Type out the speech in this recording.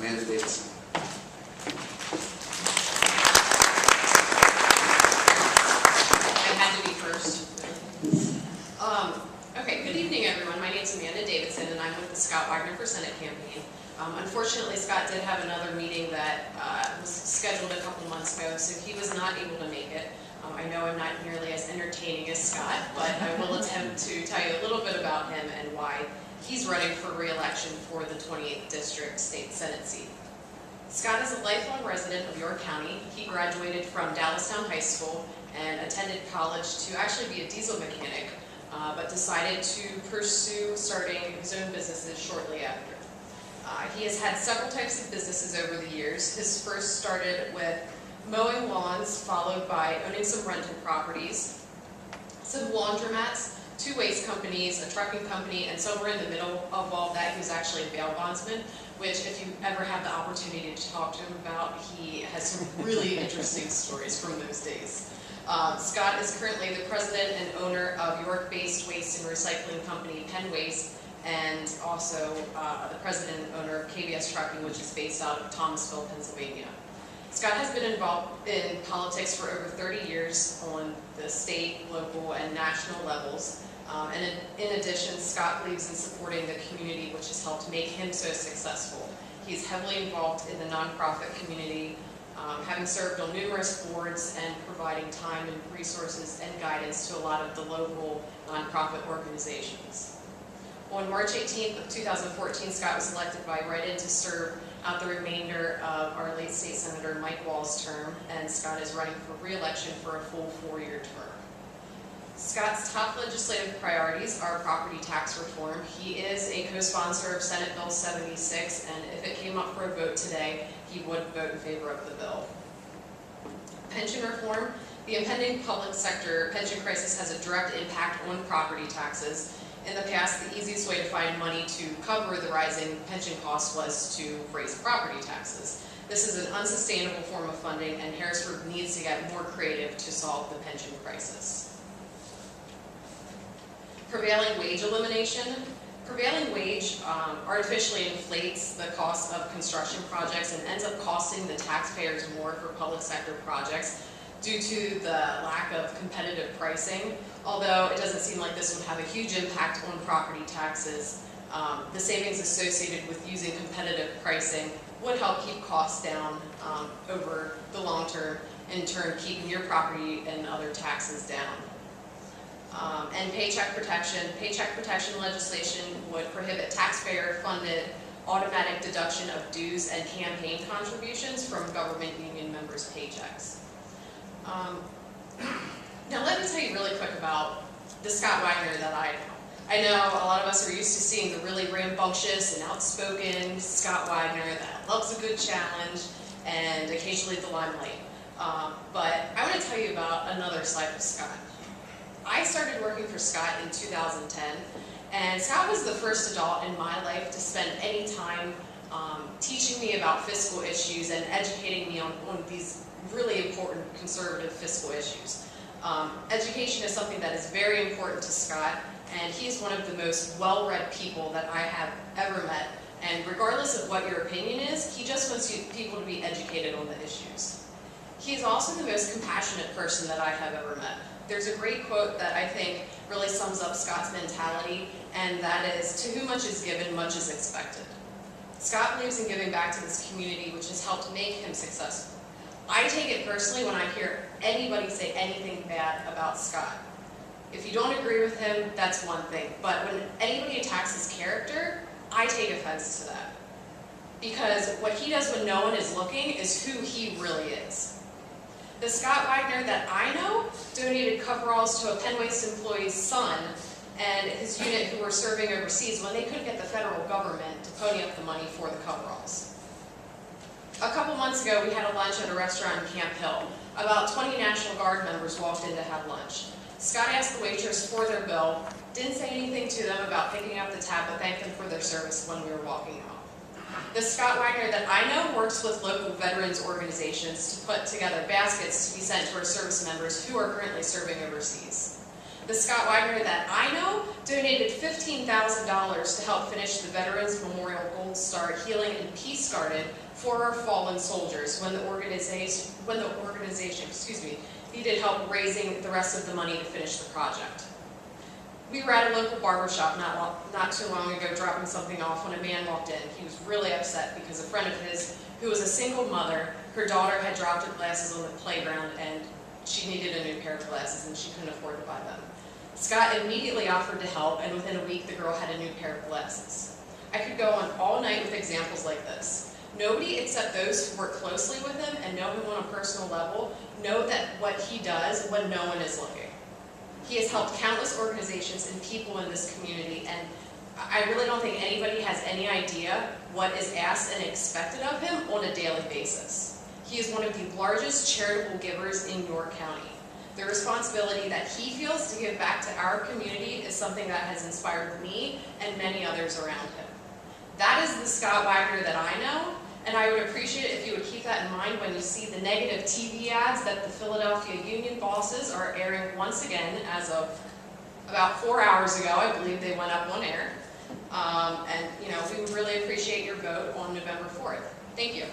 Amanda Davidson. I had to be first. Okay, good evening everyone. My name is Amanda Davidson and I'm with the Scott Wagner for Senate campaign. Unfortunately, Scott did have another meeting that was scheduled a couple months ago, so he was not able to make it. I know I'm not nearly as entertaining as Scott, but I will attempt to tell you a little bit about him and why he's running for re-election for the 28th District State Senate seat. Scott is a lifelong resident of York County. He graduated from Dallastown High School and attended college to actually be a diesel mechanic, but decided to pursue starting his own businesses shortly after. He has had several types of businesses over the years. His first started with mowing lawns, followed by owning some rental properties, some laundromats, 2 waste companies, a trucking company, and somewhere in the middle of all that, he was actually a bail bondsman, which if you ever have the opportunity to talk to him about, he has some really interesting stories from those days. Scott is currently the president and owner of York-based waste and recycling company Penn Waste, and also the president and owner of KBS Trucking, which is based out of Thomasville, Pennsylvania. Scott has been involved in politics for over 30 years on the state, local, and national levels. And in addition, Scott believes in supporting the community, which has helped make him so successful. He's heavily involved in the nonprofit community, having served on numerous boards and providing time and resources and guidance to a lot of the local nonprofit organizations. On March 18th of 2014, Scott was elected by write-in to serve out the remainder of our late State Senator Mike Wall's term, and Scott is running for re-election for a full 4-year term. Scott's top legislative priorities are property tax reform. He is a co-sponsor of Senate Bill 76, and if it came up for a vote today, he would vote in favor of the bill. Pension reform. The impending public sector pension crisis has a direct impact on property taxes. In the past, the easiest way to find money to cover the rising pension costs was to raise property taxes. This is an unsustainable form of funding, and Harrisburg needs to get more creative to solve the pension crisis. Prevailing wage elimination. Prevailing wage artificially inflates the cost of construction projects and ends up costing the taxpayers more for public sector projects due to the lack of competitive pricing. Although it doesn't seem like this would have a huge impact on property taxes, the savings associated with using competitive pricing would help keep costs down over the long term, in turn keeping your property and other taxes down. And paycheck protection. Paycheck protection legislation would prohibit taxpayer-funded automatic deduction of dues and campaign contributions from government union members' paychecks. Now let me tell you really quick about the Scott Wagner that I know. I know a lot of us are used to seeing the really rambunctious and outspoken Scott Wagner that loves a good challenge and occasionally the limelight. But I want to tell you about another side of Scott. I started working for Scott in 2010, and Scott was the first adult in my life to spend any time teaching me about fiscal issues and educating me on these really important conservative fiscal issues. Education is something that is very important to Scott, and he's one of the most well-read people that I have ever met. And regardless of what your opinion is, he just wants people to be educated on the issues. He is also the most compassionate person that I have ever met. There's a great quote that I think really sums up Scott's mentality, and that is, "To whom much is given, much is expected." Scott believes in giving back to this community, which has helped make him successful. I take it personally when I hear anybody say anything bad about Scott. If you don't agree with him, that's one thing. But when anybody attacks his character, I take offense to that. Because what he does when no one is looking is who he really is. The Scott Wagner that I know donated coveralls to a Penn Waste employee's son and his unit who were serving overseas when they couldn't get the federal government to pony up the money for the coveralls. A couple months ago, we had a lunch at a restaurant in Camp Hill. About 20 National Guard members walked in to have lunch. Scott asked the waitress for their bill, didn't say anything to them about picking up the tab, but thanked them for their service when we were walking out. The Scott Wagner that I know works with local veterans organizations to put together baskets to be sent to our service members who are currently serving overseas. The Scott Wagner that I know donated $15,000 to help finish the Veterans Memorial Gold Star Healing and Peace Garden for our fallen soldiers when the organization needed help raising the rest of the money to finish the project. We were at a local barbershop not too long ago dropping something off when a man walked in. He was really upset because a friend of his, who was a single mother, her daughter had dropped her glasses on the playground and she needed a new pair of glasses and she couldn't afford to buy them. Scott immediately offered to help, and within a week the girl had a new pair of glasses. I could go on all night with examples like this. Nobody except those who work closely with him and know him on a personal level know that what he does when no one is looking. He has helped countless organizations and people in this community, and I really don't think anybody has any idea what is asked and expected of him on a daily basis. He is one of the largest charitable givers in York County. The responsibility that he feels to give back to our community is something that has inspired me and many others around him. That is the Scott Wagner that I know, and I would appreciate it if you would keep that in mind when you see the negative TV ads that the Philadelphia Union bosses are airing once again as of about 4 hours ago. I believe they went up on air. And we would really appreciate your vote on November 4th. Thank you.